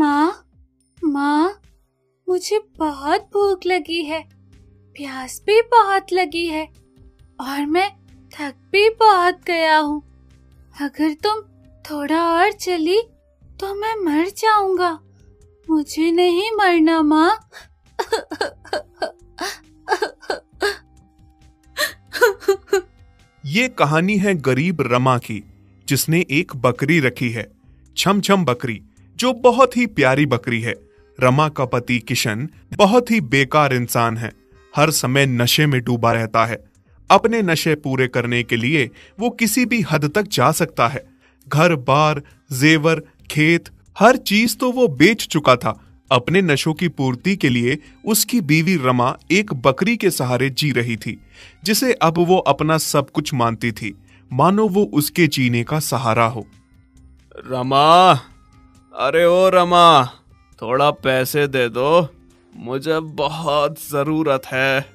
माँ, माँ, मुझे बहुत भूख लगी है, प्यास भी बहुत लगी है और मैं थक भी बहुत गया हूँ। अगर तुम थोड़ा और चली तो मैं मर जाऊंगा। मुझे नहीं मरना माँ। ये कहानी है गरीब रमा की, जिसने एक बकरी रखी है, छम छम बकरी, जो बहुत ही प्यारी बकरी है। रमा का पति किशन बहुत ही बेकार इंसान है, हर समय नशे में डूबा रहता है। अपने नशे पूरे करने के लिए वो किसी भी हद तक जा सकता है। घर बार, जेवर, खेत, हर चीज तो वो बेच चुका था। अपने नशों की पूर्ति के लिए उसकी बीवी रमा एक बकरी के सहारे जी रही थी, जिसे अब वो अपना सब कुछ मानती थी, मानो वो उसके जीने का सहारा हो। रमा, अरे ओ रमा, थोड़ा पैसे दे दो, मुझे बहुत जरूरत है।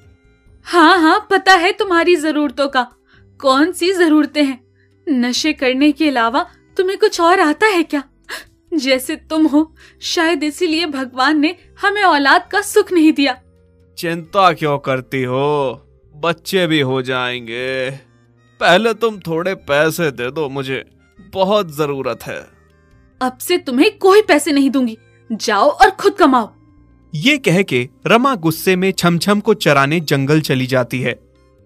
हाँ हाँ, पता है तुम्हारी जरूरतों का। कौन सी जरूरतें हैं? नशे करने के अलावा तुम्हें कुछ और आता है क्या? जैसे तुम हो, शायद इसीलिए भगवान ने हमें औलाद का सुख नहीं दिया। चिंता क्यों करती हो, बच्चे भी हो जाएंगे। पहले तुम थोड़े पैसे दे दो, मुझे बहुत जरूरत है। अब से तुम्हें कोई पैसे नहीं दूंगी, जाओ और खुद कमाओ। ये कह के रमा गुस्से में छमछम को चराने जंगल चली जाती है।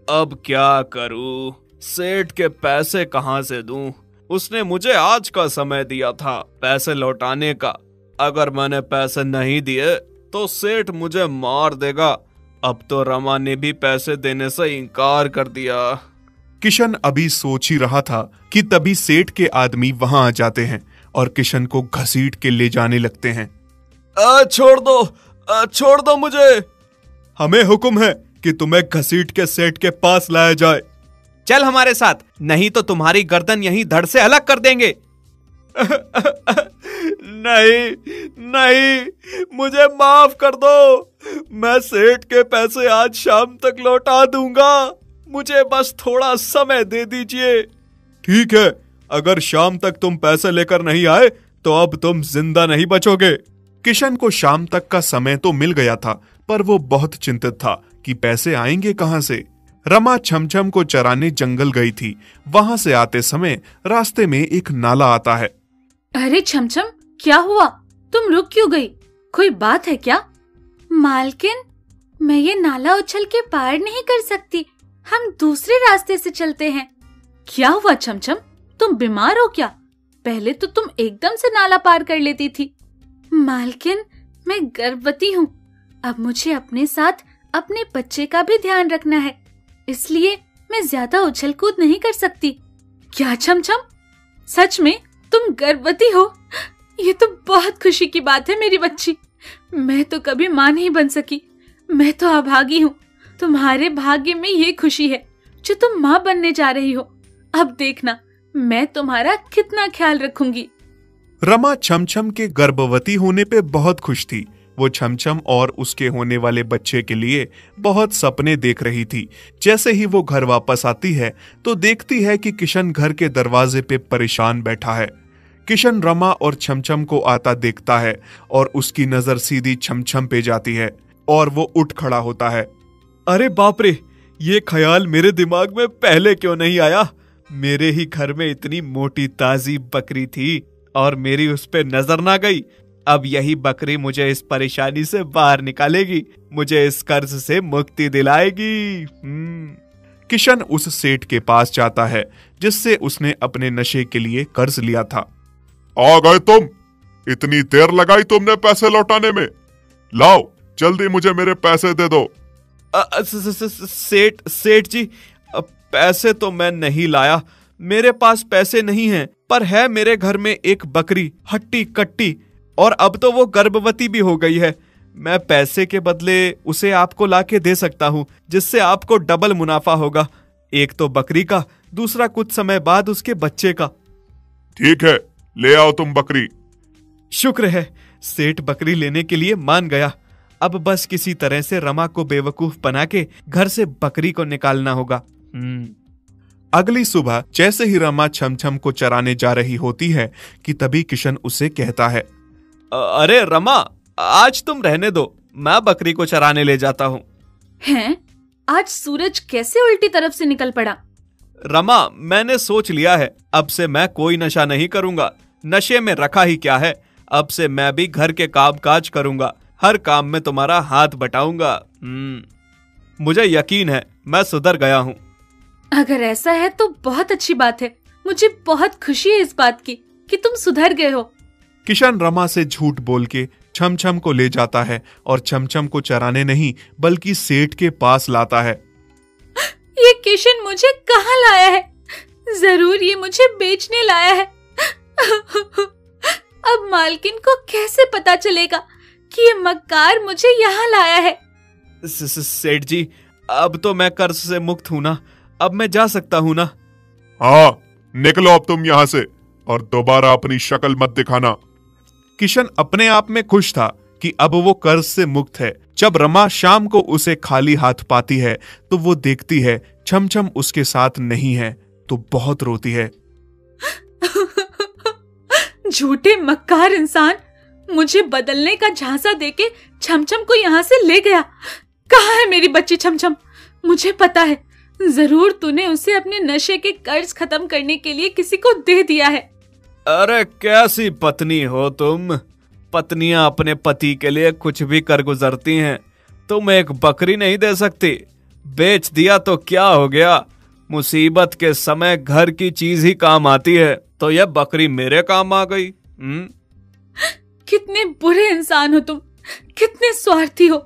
अब क्या करूं? सेठ के पैसे कहां से दूं? उसने मुझे आज का समय दिया था पैसे लौटाने का। अगर मैंने पैसे नहीं दिए तो सेठ मुझे मार देगा। अब तो रमा ने भी पैसे देने से इनकार कर दिया। किशन अभी सोच ही रहा था कि तभी सेठ के आदमी वहां आ जाते हैं और किशन को घसीट के ले जाने लगते हैं। छोड़ दो मुझे। हमें हुक्म है कि तुम्हें घसीट के सेठ के पास लाया जाए। चल हमारे साथ, नहीं तो तुम्हारी गर्दन यहीं धड़ से अलग कर देंगे। नहीं, मुझे माफ कर दो। मैं सेठ के पैसे आज शाम तक लौटा दूंगा। मुझे बस थोड़ा समय दे दीजिए। ठीक है, अगर शाम तक तुम पैसे लेकर नहीं आए तो अब तुम जिंदा नहीं बचोगे। किशन को शाम तक का समय तो मिल गया था, पर वो बहुत चिंतित था कि पैसे आएंगे कहां से। रमा छमछम को चराने जंगल गई थी। वहां से आते समय रास्ते में एक नाला आता है। अरे छमछम, क्या हुआ? तुम रुक क्यों गई? कोई बात है क्या? मालकिन, मैं ये नाला उछल के पार नहीं कर सकती। हम दूसरे रास्ते से चलते हैं। क्या हुआ छमछम? तुम बीमार हो क्या? पहले तो तुम एकदम से नाला पार कर लेती थी। मालकिन, मैं गर्भवती हूँ। अब मुझे अपने साथ अपने बच्चे का भी ध्यान रखना है, इसलिए मैं ज्यादा उछल कूद नहीं कर सकती। क्या छमछम, सच में तुम गर्भवती हो? ये तो बहुत खुशी की बात है मेरी बच्ची। मैं तो कभी माँ नहीं बन सकी। मैं तो अभागी हूँ। तुम्हारे भाग्य में ये खुशी है जो तुम माँ बनने जा रही हो। अब देखना, मैं तुम्हारा कितना ख्याल रखूंगी। रमा छमछम के गर्भवती होने पे बहुत खुश थी। वो छमछम और उसके होने वाले बच्चे के लिए बहुत सपने देख रही थी। जैसे ही वो घर वापस आती है तो देखती है कि किशन घर के दरवाजे पे परेशान बैठा है। किशन रमा और छमछम को आता देखता है और उसकी नजर सीधी छमछम पे जाती है और वो उठ खड़ा होता है। अरे बाप रे, ये ख्याल मेरे दिमाग में पहले क्यों नहीं आया? मेरे ही घर में इतनी मोटी ताजी बकरी थी और मेरी उस पे नजर ना गई। अब यही बकरी मुझे इस परेशानी से बाहर निकालेगी, मुझे इस कर्ज से मुक्ति दिलाएगी। किशन उस सेठ के पास जाता है जिससे उसने अपने नशे के लिए कर्ज लिया था। आ गए तुम? इतनी देर लगाई तुमने पैसे लौटाने में? लाओ जल्दी मुझे मेरे पैसे दे दो। सेठ जी, पैसे तो मैं नहीं लाया। मेरे पास पैसे नहीं हैं, पर है मेरे घर में एक बकरी हट्टी कट्टी, और अब तो वो गर्भवती भी हो गई है। मैं पैसे के बदले उसे आपको लाके दे सकता हूँ, जिससे आपको डबल मुनाफा होगा। एक तो बकरी का, दूसरा कुछ समय बाद उसके बच्चे का। ठीक है, ले आओ तुम बकरी। शुक्र है, सेठ बकरी लेने के लिए मान गया। अब बस किसी तरह से रमा को बेवकूफ बना के घर से बकरी को निकालना होगा। अगली सुबह जैसे ही रमा छमछम को चराने जा रही होती है कि तभी किशन उसे कहता है, अरे रमा, आज तुम रहने दो, मैं बकरी को चराने ले जाता हूँ। हैं? आज सूरज कैसे उल्टी तरफ से निकल पड़ा? रमा, मैंने सोच लिया है, अब से मैं कोई नशा नहीं करूंगा। नशे में रखा ही क्या है, अब से मैं भी घर के काम काज करूंगा, हर काम में तुम्हारा हाथ बटाऊंगा। मुझे यकीन है मैं सुधर गया हूँ। अगर ऐसा है तो बहुत अच्छी बात है। मुझे बहुत खुशी है इस बात की कि तुम सुधर गए हो। किशन रमा से झूठ बोल के छमछम को ले जाता है और छमछम को चराने नहीं बल्कि सेठ के पास लाता है। ये किशन मुझे कहाँ लाया है? जरूर ये मुझे बेचने लाया है। अब मालकिन को कैसे पता चलेगा कि ये मक्कार मुझे यहाँ लाया है? सेठ जी, अब तो मैं कर्ज से मुक्त हूं ना, अब मैं जा सकता हूं ना? हाँ, निकलो अब तुम यहाँ से और दोबारा अपनी शक्ल मत दिखाना। किशन अपने आप में खुश था कि अब वो कर्ज से मुक्त है। जब रमा शाम को उसे खाली हाथ पाती है तो वो देखती है छमछम उसके साथ नहीं है तो बहुत रोती है। झूठे मक्कार इंसान, मुझे बदलने का झांसा देके छमछम को यहाँ से ले गया। कहाँ है मेरी बच्ची छमछम? मुझे पता है, जरूर तूने उसे अपने नशे के कर्ज खत्म करने के लिए किसी को दे दिया है। अरे कैसी पत्नी हो तुम? पत्नियां अपने पति के लिए कुछ भी कर गुजरती हैं। तुम एक बकरी नहीं दे सकती? बेच दिया तो क्या हो गया? मुसीबत के समय घर की चीज ही काम आती है, तो यह बकरी मेरे काम आ गई। कितने बुरे इंसान हो तुम, कितने स्वार्थी हो।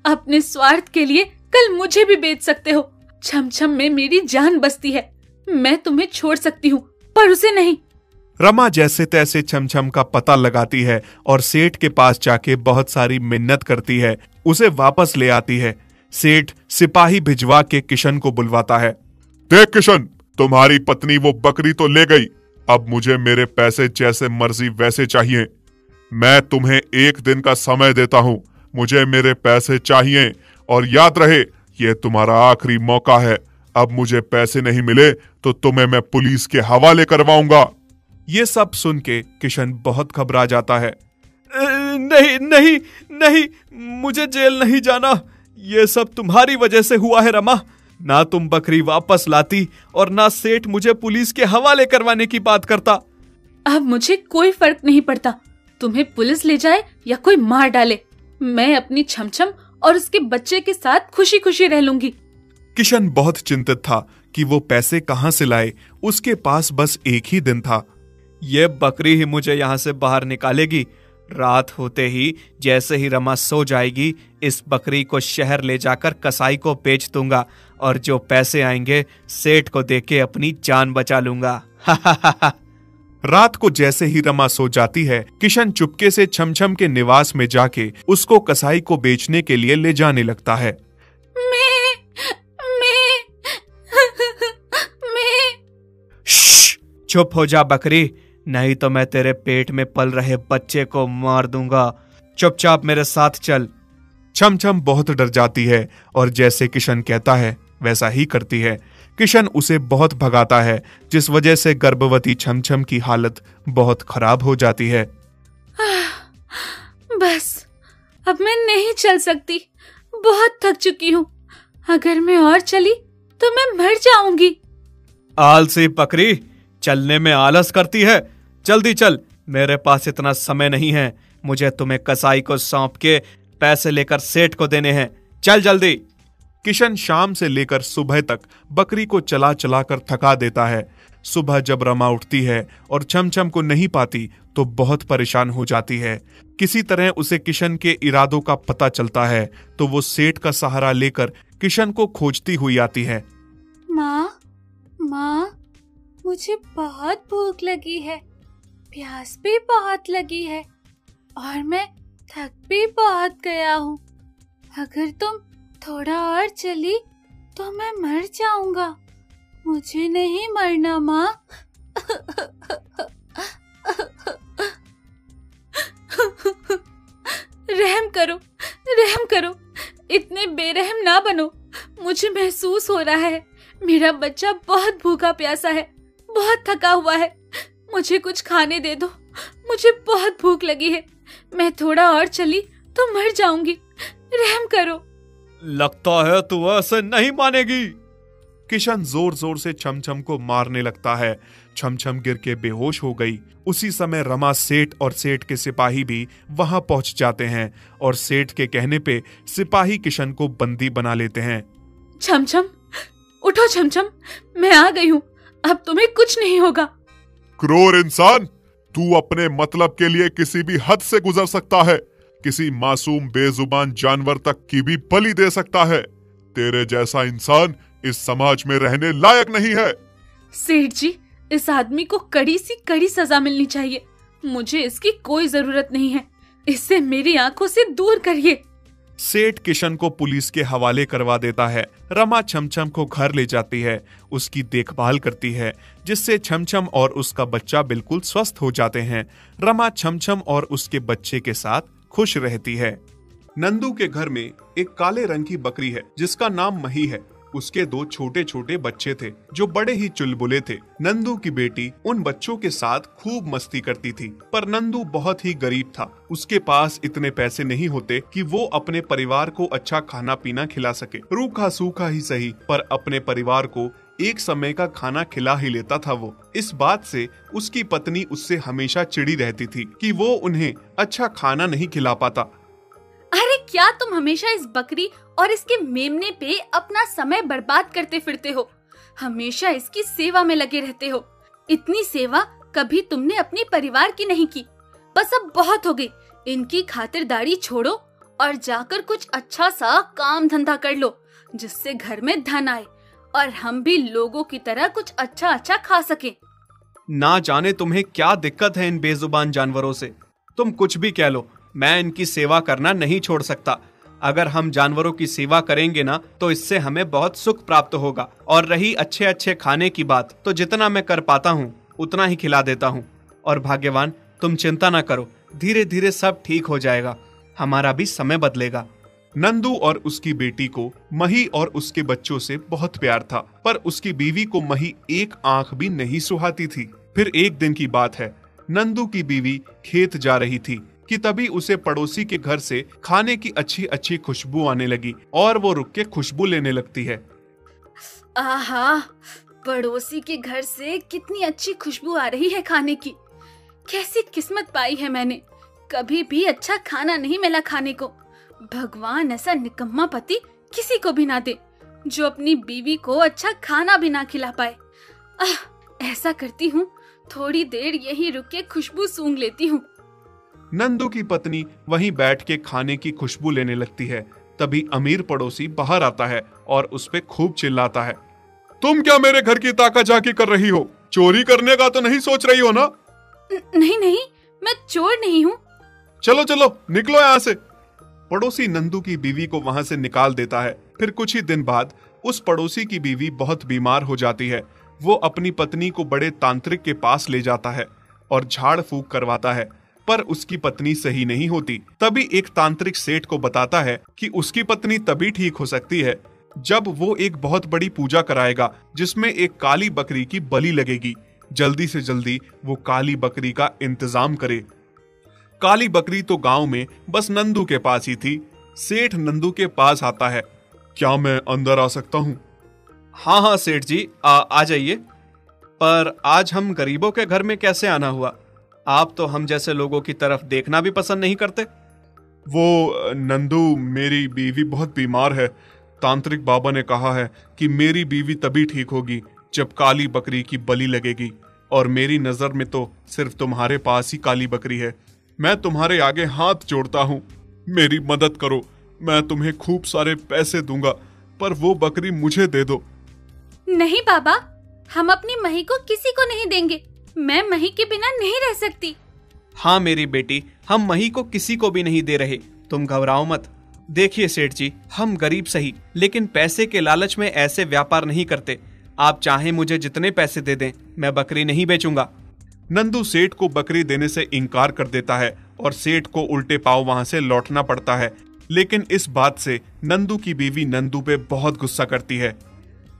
अपने स्वार्थ के लिए कल मुझे भी बेच सकते हो। छमछम में मेरी जान बसती है, मैं तुम्हें छोड़ सकती हूँ पर उसे नहीं। रमा जैसे तैसे छमछम का पता लगाती है और सेठ के पास जाके बहुत सारी मिन्नत करती है, उसे वापस ले आती है। सेठ सिपाही भिजवा के किशन को बुलवाता है। देख किशन, तुम्हारी पत्नी वो बकरी तो ले गई, अब मुझे मेरे पैसे जैसे मर्जी वैसे चाहिए। मैं तुम्हें 1 दिन का समय देता हूँ, मुझे मेरे पैसे चाहिए और याद रहे ये तुम्हारा आखिरी मौका है। अब मुझे पैसे नहीं मिले तो तुम्हें मैं पुलिस के हवाले करवाऊंगा। ये सब सुन के किशन बहुत घबरा जाता है। नहीं नहीं नहीं, मुझे जेल नहीं जाना। ये सब तुम्हारी वजह से हुआ है रमा। ना तुम बकरी वापस लाती और ना सेठ मुझे पुलिस के हवाले करवाने की बात करता। अब मुझे कोई फर्क नहीं पड़ता, तुम्हें पुलिस ले जाए या कोई मार डाले, मैं अपनी छमछम और उसके बच्चे के साथ खुशी खुशी रह लूंगी। किशन बहुत चिंतित था कि वो पैसे कहां से लाए। उसके पास बस एक ही दिन था। ये बकरी ही मुझे यहाँ से बाहर निकालेगी। रात होते ही जैसे ही रमा सो जाएगी, इस बकरी को शहर ले जाकर कसाई को बेच दूंगा और जो पैसे आएंगे सेठ को देके अपनी जान बचा लूंगा। रात को जैसे ही रमा सो जाती है, किशन चुपके से छमछम के निवास में जाके उसको कसाई को बेचने के लिए ले जाने लगता है। चुप हो जा बकरी, नहीं तो मैं तेरे पेट में पल रहे बच्चे को मार दूंगा। चुपचाप मेरे साथ चल। छमछम बहुत डर जाती है और जैसे किशन कहता है वैसा ही करती है। किशन उसे बहुत भगाता है, जिस वजह से गर्भवती छमछम की हालत बहुत खराब हो जाती है। बस अब मैं नहीं चल सकती, बहुत थक चुकी हूँ। अगर मैं और चली तो मैं मर जाऊंगी। आलसी बकरी, चलने में आलस करती है। जल्दी चल, मेरे पास इतना समय नहीं है। मुझे तुम्हें कसाई को सौंप के पैसे लेकर सेठ को देने हैं। चल जल्दी। किशन शाम से लेकर सुबह तक बकरी को चला चला कर थका देता है। सुबह जब रमा उठती है और छमछम को नहीं पाती तो बहुत परेशान हो जाती है। किसी तरह उसे किशन के इरादों का पता चलता है तो वो सेठ का सहारा लेकर किशन को खोजती हुई आती है। माँ, मुझे बहुत भूख लगी है, प्यास भी बहुत लगी है और मैं थक भी बहुत गया हूँ। अगर तुम थोड़ा और चली तो मैं मर जाऊंगा। मुझे नहीं मरना माँ। रहम करो, इतने बेरहम ना बनो। मुझे महसूस हो रहा है मेरा बच्चा बहुत भूखा प्यासा है, बहुत थका हुआ है। मुझे कुछ खाने दे दो, मुझे बहुत भूख लगी है। मैं थोड़ा और चली तो मर जाऊंगी, रहम करो। लगता है तू ऐसे नहीं मानेगी। किशन जोर जोर से छमछम को मारने लगता है। छमछम गिर के बेहोश हो गई। उसी समय रमा सेठ और सेठ के सिपाही भी वहां पहुंच जाते हैं और सेठ के कहने पे सिपाही किशन को बंदी बना लेते हैं। छमछम उठो, छमछम मैं आ गई हूँ, अब तुम्हें कुछ नहीं होगा। क्रूर इंसान, तू अपने मतलब के लिए किसी भी हद से गुजर सकता है, किसी मासूम बेजुबान जानवर तक की भी बलि दे सकता है। तेरे जैसा इंसान इस समाज में रहने लायक नहीं है। सेठ जी, इस आदमी को कड़ी सी कड़ी सजा मिलनी चाहिए। मुझे इसकी कोई जरूरत नहीं है, इससे मेरी आंखों से दूर करिए। सेठ किशन को पुलिस के हवाले करवा देता है। रमा छमछम को घर ले जाती है, उसकी देखभाल करती है, जिससे छमछम और उसका बच्चा बिल्कुल स्वस्थ हो जाते हैं। रमा छमछम और उसके बच्चे के साथ खुश रहती है। नंदू के घर में एक काले रंग की बकरी है जिसका नाम मही है। उसके 2 छोटे छोटे बच्चे थे जो बड़े ही चुलबुले थे। नंदू की बेटी उन बच्चों के साथ खूब मस्ती करती थी, पर नंदू बहुत ही गरीब था। उसके पास इतने पैसे नहीं होते कि वो अपने परिवार को अच्छा खाना पीना खिला सके। रूखा सूखा ही सही, पर अपने परिवार को एक समय का खाना खिला ही लेता था वो। इस बात से उसकी पत्नी उससे हमेशा चिढ़ी रहती थी कि वो उन्हें अच्छा खाना नहीं खिला पाता। अरे क्या तुम हमेशा इस बकरी और इसके मेमने पे अपना समय बर्बाद करते फिरते हो? हमेशा इसकी सेवा में लगे रहते हो। इतनी सेवा कभी तुमने अपने परिवार की नहीं की। बस अब बहुत हो गई। इनकी खातिरदारी छोड़ो और जाकर कुछ अच्छा सा काम धंधा कर लो, जिससे घर में धन आए और हम भी लोगों की तरह कुछ अच्छा अच्छा खा सके। ना जाने तुम्हें क्या दिक्कत है इन बेजुबान जानवरों से। तुम कुछ भी कह लो, मैं इनकी सेवा करना नहीं छोड़ सकता। अगर हम जानवरों की सेवा करेंगे ना, तो इससे हमें बहुत सुख प्राप्त होगा। और रही अच्छे अच्छे खाने की बात, तो जितना मैं कर पाता हूँ उतना ही खिला देता हूँ। और भाग्यवान, तुम चिंता ना करो, धीरे धीरे सब ठीक हो जाएगा, हमारा भी समय बदलेगा। नंदू और उसकी बेटी को मही और उसके बच्चों से बहुत प्यार था, पर उसकी बीवी को मही एक आंख भी नहीं सुहाती थी। फिर एक दिन की बात है, नंदू की बीवी खेत जा रही थी कि तभी उसे पड़ोसी के घर से खाने की अच्छी अच्छी खुशबू आने लगी और वो रुक के खुशबू लेने लगती है। आहा, पड़ोसी के घर से कितनी अच्छी खुशबू आ रही है खाने की। कैसी किस्मत पाई है मैंने, कभी भी अच्छा खाना नहीं मिला खाने को। भगवान ऐसा निकम्मा पति किसी को भी ना दे जो अपनी बीवी को अच्छा खाना भी ना खिला पाए। ऐसा करती हूँ, थोड़ी देर यहीं रुक के खुशबू सूंघ लेती हूँ। नंदू की पत्नी वहीं बैठ के खाने की खुशबू लेने लगती है। तभी अमीर पड़ोसी बाहर आता है और उस पे खूब चिल्लाता है। तुम क्या मेरे घर की ताकाझाकी कर रही हो? चोरी करने का तो नहीं सोच रही हो ना? नहीं नहीं, मैं चोर नहीं हूँ। चलो चलो निकलो यहाँ से। पड़ोसी नंदू की बीवी को वहां से निकाल देता है। फिर कुछ ही दिन बाद उस पड़ोसी की बीवी बहुत बीमार हो जाती है। वो अपनी पत्नी को बड़े तांत्रिक के पास ले जाता है और झाड़ फूक करवाता है, पर उसकी पत्नी सही नहीं होती। तभी एक तांत्रिक सेठ को बताता है कि उसकी पत्नी तभी ठीक हो सकती है जब वो एक बहुत बड़ी पूजा कराएगा जिसमें एक काली बकरी की बलि लगेगी। जल्दी से जल्दी वो काली बकरी का इंतजाम करे। काली बकरी तो गांव में बस नंदू के पास ही थी। सेठ नंदू के पास आता है। क्या मैं अंदर आ सकता हूँ? हाँ हाँ सेठ जी, आ जाइए। पर आज हम गरीबों के घर में कैसे आना हुआ? आप तो हम जैसे लोगों की तरफ देखना भी पसंद नहीं करते। वो नंदू, मेरी बीवी बहुत बीमार है। तांत्रिक बाबा ने कहा है कि मेरी बीवी तभी ठीक होगी जब काली बकरी की बलि लगेगी, और मेरी नजर में तो सिर्फ तुम्हारे पास ही काली बकरी है। मैं तुम्हारे आगे हाथ जोड़ता हूँ, मेरी मदद करो। मैं तुम्हें खूब सारे पैसे दूंगा, पर वो बकरी मुझे दे दो। नहीं बाबा, हम अपनी मही को किसी को नहीं देंगे। मैं मही के बिना नहीं रह सकती। हाँ मेरी बेटी, हम मही को किसी को भी नहीं दे रहे, तुम घबराओ मत। देखिए सेठ जी, हम गरीब सही, लेकिन पैसे के लालच में ऐसे व्यापार नहीं करते। आप चाहे मुझे जितने पैसे दे दें, मैं बकरी नहीं बेचूंगा। नंदू सेठ को बकरी देने से इनकार कर देता है और सेठ को उल्टे पांव वहां से लौटना पड़ता है। लेकिन इस बात से नंदू की बीवी नंदू पे बहुत गुस्सा करती है।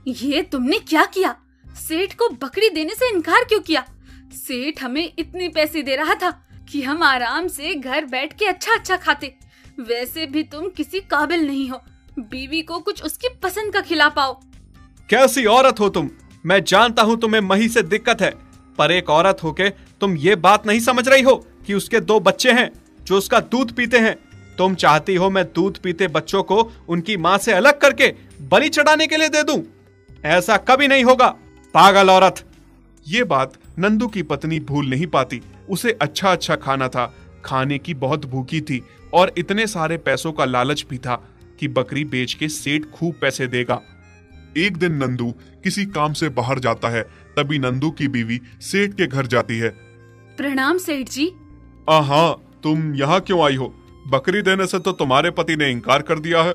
ये तुमने क्या किया? सेठ को बकरी देने से इनकार क्यों किया? सेठ हमें इतने पैसे दे रहा था, कि हम आराम से घर बैठ के अच्छा अच्छा खाते। वैसे भी तुम किसी काबिल नहीं हो, बीवी को कुछ उसकी पसंद का खिला पाओ। कैसी औरत हो तुम? मैं जानता हूँ तुम्हें मही से दिक्कत है, पर एक औरत होके तुम ये बात नहीं समझ रही हो कि उसके 2 बच्चे हैं जो उसका दूध पीते हैं। तुम चाहती हो मैं दूध पीते बच्चों को उनकी माँ से अलग करके बलि चढ़ाने के लिए दे दूं? ऐसा कभी नहीं होगा, पागल औरत। ये बात नंदू की पत्नी भूल नहीं पाती। उसे अच्छा अच्छा खाना था, खाने की बहुत भूखी थी और इतने सारे पैसों का लालच भी था कि बकरी बेच के सेठ खूब पैसे देगा। एक दिन नंदू किसी काम से बाहर जाता है, तभी नंदू की बीवी सेठ के घर जाती है। प्रणाम सेठ जी। हाँ, तुम यहाँ क्यों आई हो? बकरी देने से तो तुम्हारे पति ने इनकार कर दिया है।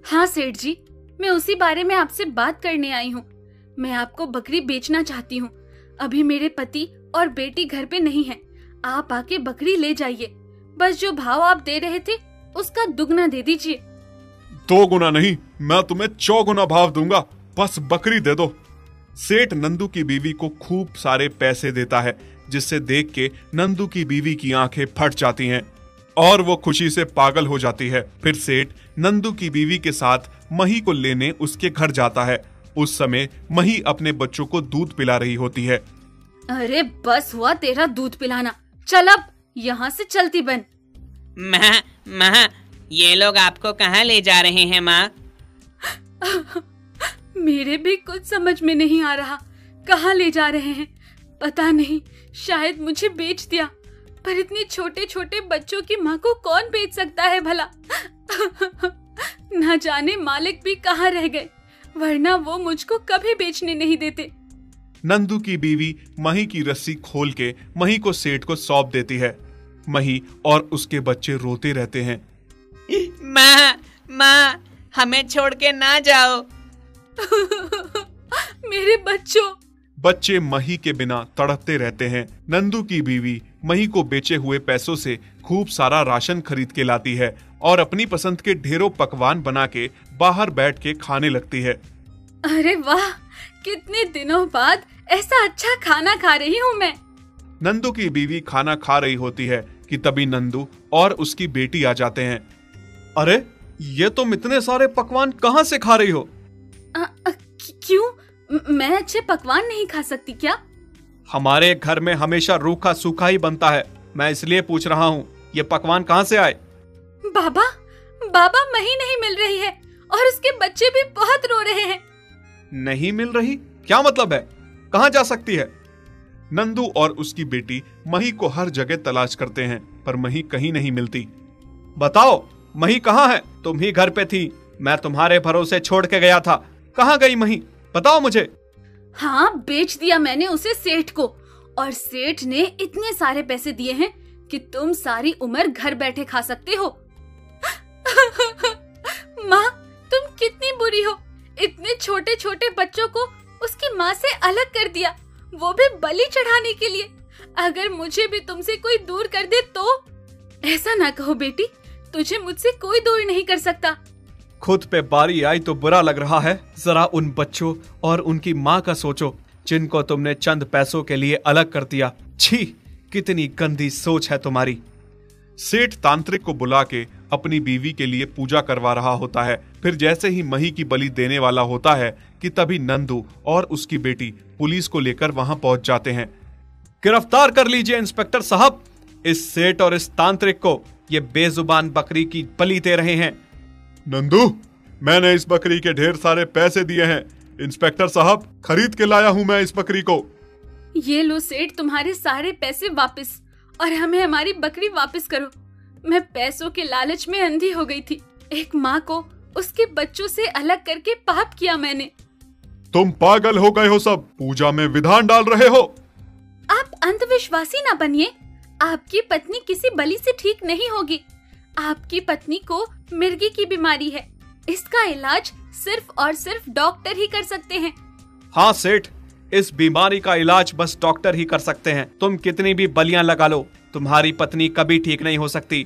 हाँ सेठ जी, मैं उसी बारे में आपसे बात करने आई हूँ। मैं आपको बकरी बेचना चाहती हूँ। अभी मेरे पति और बेटी घर पे नहीं है। आप आके बकरी ले जाइए। बस जो भाव आप दे रहे थे उसका दुगना दे दीजिए। 2 गुना नहीं, मैं तुम्हें 4 गुना भाव दूंगा। बस बकरी दे दो। सेठ नंदू की बीवी को खूब सारे पैसे देता है, जिससे देख के नंदू की बीवी की आंखें फट जाती हैं और वो खुशी से पागल हो जाती है। फिर सेठ नंदू की बीवी के साथ मही को लेने उसके घर जाता है। उस समय मही अपने बच्चों को दूध पिला रही होती है। अरे बस हुआ तेरा दूध पिलाना, चल अब यहाँ से चलती बन। माँ, ये लोग आपको कहाँ ले जा रहे हैं माँ? मेरे भी कुछ समझ में नहीं आ रहा, कहाँ ले जा रहे हैं पता नहीं। शायद मुझे बेच दिया, पर इतने छोटे छोटे बच्चों की माँ को कौन बेच सकता है भला। न जाने मालिक भी कहाँ रह गए, वरना वो मुझको कभी बेचने नहीं देते। नंदू की बीवी मही की रस्सी खोल के मही को सेठ को सौंप देती है। मही और उसके बच्चे रोते रहते हैं। माँ, हमें छोड़ के ना जाओ। मेरे बच्चों। बच्चे मही के बिना तड़पते रहते हैं। नंदू की बीवी मही को बेचे हुए पैसों से खूब सारा राशन खरीद के लाती है और अपनी पसंद के ढेरों पकवान बना के बाहर बैठ के खाने लगती है। अरे वाह, कितने दिनों बाद ऐसा अच्छा खाना खा रही हूँ मैं। नंदू की बीवी खाना खा रही होती है कि तभी नंदू और उसकी बेटी आ जाते हैं। अरे ये तुम इतने सारे पकवान कहाँ से खा रही हो? क्यों? मैं अच्छे पकवान नहीं खा सकती क्या? हमारे घर में हमेशा रूखा सूखा ही बनता है, मैं इसलिए पूछ रहा हूँ ये पकवान कहाँ से आए? बाबा मही नहीं मिल रही है और उसके बच्चे भी बहुत रो रहे हैं। नहीं मिल रही? क्या मतलब है? कहाँ जा सकती है? नंदू और उसकी बेटी मही को हर जगह तलाश करते हैं, पर मही कहीं नहीं मिलती। बताओ मही कहाँ है? तुम ही घर पे थी, मैं तुम्हारे भरोसे छोड़ के गया था। कहाँ गई मही? बताओ मुझे। हाँ, बेच दिया मैंने उसे सेठ को, और सेठ ने इतने सारे पैसे दिए हैं कि तुम सारी उम्र घर बैठे खा सकते हो। माँ, तुम कितनी बुरी हो। इतने छोटे छोटे बच्चों को उसकी माँ से अलग कर दिया, वो भी बलि चढ़ाने के लिए। अगर मुझे भी तुमसे कोई दूर कर दे तो? ऐसा ना कहो बेटी, तुझे मुझसे कोई दूर नहीं कर सकता। खुद पे बारी आई तो बुरा लग रहा है। जरा उन बच्चों और उनकी माँ का सोचो, जिनको तुमने चंद पैसों के लिए अलग कर दिया। छी, कितनी गंदी सोच है तुम्हारी। सेठ तांत्रिक को बुला के अपनी बीवी के लिए पूजा करवा रहा होता है। फिर जैसे ही मही की बलि देने वाला होता है कि तभी नंदू और उसकी बेटी पुलिस को लेकर वहां पहुंच जाते हैं। गिरफ्तार कर लीजिए इंस्पेक्टर साहब, इस सेठ और इस तांत्रिक को। ये बेजुबान बकरी की बलि दे रहे हैं। नंदू, मैंने इस बकरी के ढेर सारे पैसे दिए हैं। इंस्पेक्टर साहब, खरीद के लाया हूँ मैं इस बकरी को। ये लो सेठ, तुम्हारे सारे पैसे वापस, और हमें हमारी बकरी वापस करो। मैं पैसों के लालच में अंधी हो गई थी। एक माँ को उसके बच्चों से अलग करके पाप किया मैंने। तुम पागल हो गए हो सब, पूजा में विधान डाल रहे हो। आप अंधविश्वासी ना बनिए। आपकी पत्नी किसी बलि से ठीक नहीं होगी। आपकी पत्नी को मिर्गी की बीमारी है, इसका इलाज सिर्फ और सिर्फ डॉक्टर ही कर सकते हैं। हाँ सेठ, इस बीमारी का इलाज बस डॉक्टर ही कर सकते हैं। तुम कितनी भी बलियां लगा लो, तुम्हारी पत्नी कभी ठीक नहीं हो सकती।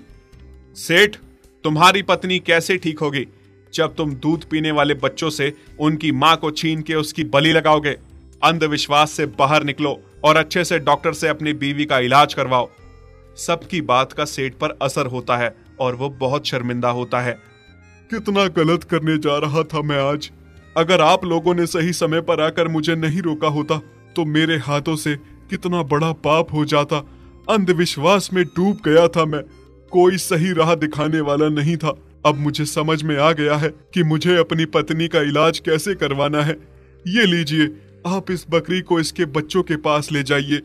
सेठ, तुम्हारी पत्नी कैसे ठीक होगी जब तुम दूध पीने वाले बच्चों से उनकी माँ को छीन के उसकी बलि लगाओगे? अंधविश्वास से बाहर निकलो और अच्छे से डॉक्टर से अपनी बीवी का इलाज करवाओ। सबकी बात का सेठ पर असर होता है और वो बहुत शर्मिंदा होता है। कितना गलत करने जा रहा था मैं आज। अगर आप लोगों ने सही समय पर आकर मुझे नहीं रोका होता तो मेरे हाथों से कितना बड़ा पाप हो जाता। अंधविश्वास में डूब गया था मैं, कोई सही राह दिखाने वाला नहीं था। अब मुझे समझ में आ गया है कि मुझे अपनी पत्नी का इलाज कैसे करवाना है। ये लीजिए, आप इस बकरी को इसके बच्चों के पास ले जाइए।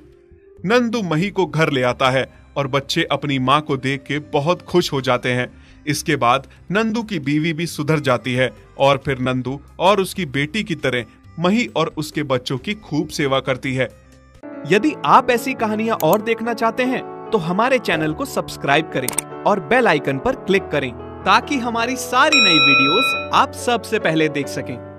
नंदू मही को घर ले आता है और बच्चे अपनी माँ को देख के बहुत खुश हो जाते हैं। इसके बाद नंदू की बीवी भी सुधर जाती है और फिर नंदू और उसकी बेटी की तरह मही और उसके बच्चों की खूब सेवा करती है। यदि आप ऐसी कहानियां और देखना चाहते हैं तो हमारे चैनल को सब्सक्राइब करें और बेल आइकन पर क्लिक करें ताकि हमारी सारी नई वीडियोस आप सबसे पहले देख सकें।